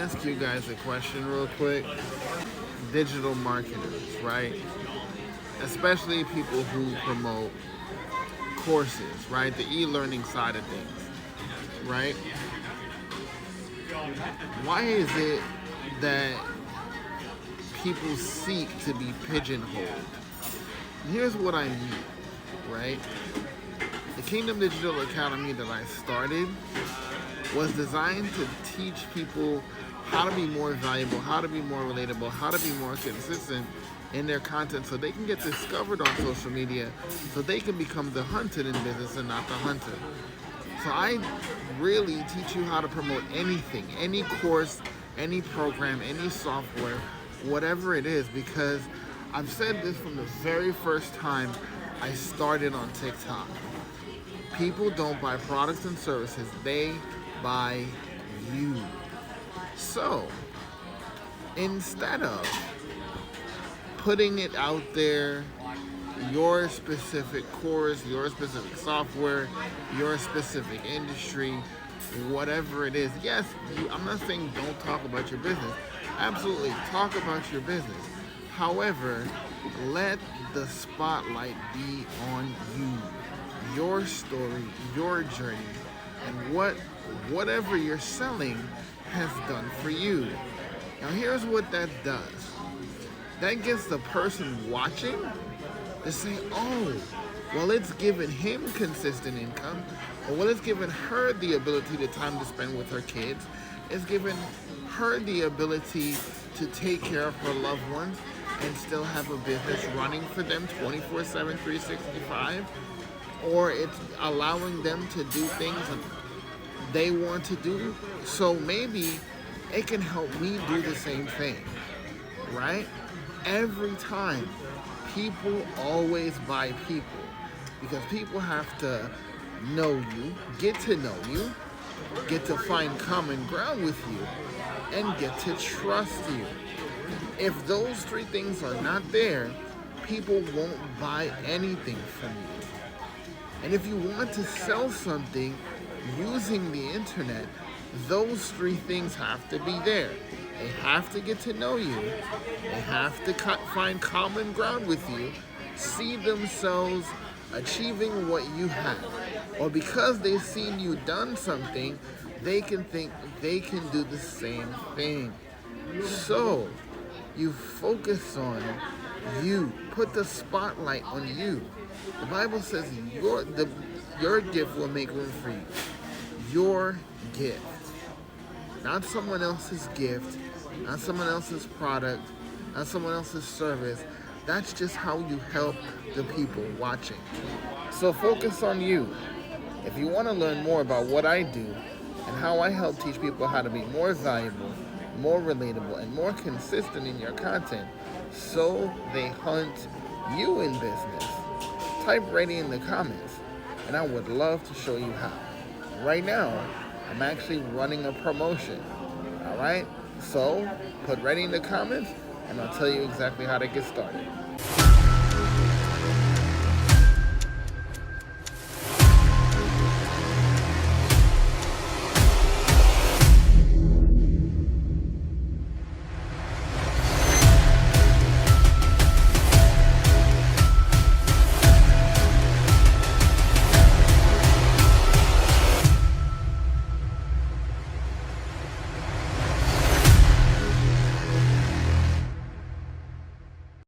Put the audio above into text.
ask you guys a question real quick. Digital marketers, right? Especially people who promote courses, right? The e-learning side of things, right? Why is it that people seek to be pigeonholed? Here's what I mean, right? The Kingdom Digital Academy that I started was designed to teach people how to be more valuable, how to be more relatable, how to be more consistent in their content so they can get discovered on social media, so they can become the hunted in business and not the hunter. So I really teach you how to promote anything, any course, any program, any software, whatever it is, because I've said this from the very first time I started on TikTok. People don't buy products and services, they buy you. So, instead of putting it out there, your specific course, your specific software, your specific industry, whatever it is, yes, I'm not saying don't talk about your business. Absolutely, talk about your business. However, let the spotlight be on you, your story, your journey, and whatever you're selling has done for you. Now here's what that does. That gets the person watching to say, oh, well, it's given him consistent income, or well, it's given her the ability to time to spend with her kids. It's given her the ability to take care of her loved ones and still have a business running for them 24/7, 365. Or it's allowing them to do things that they want to do. So maybe it can help me do the same thing, right? Every time, people always buy people because people have to know you, get to know you, get to find common ground with you, and get to trust you. If those three things are not there, people won't buy anything from you. And if you want to sell something using the internet, those three things have to be there. They have to get to know you. They have to find common ground with you, see themselves achieving what you have. Or because they've seen you done something, they can think they can do the same thing. So, you focus on you. Put the spotlight on you. The Bible says your gift will make room for you. Your gift. Not someone else's gift, not someone else's product, not someone else's service. That's just how you help the people watching. So focus on you. If you want to learn more about what I do and how I help teach people how to be more valuable, more relatable, and more consistent in your content so they hunt you in business, type ready in the comments and I would love to show you how. Right now, I'm actually running a promotion. Alright? So, put ready in the comments and I'll tell you exactly how to get started.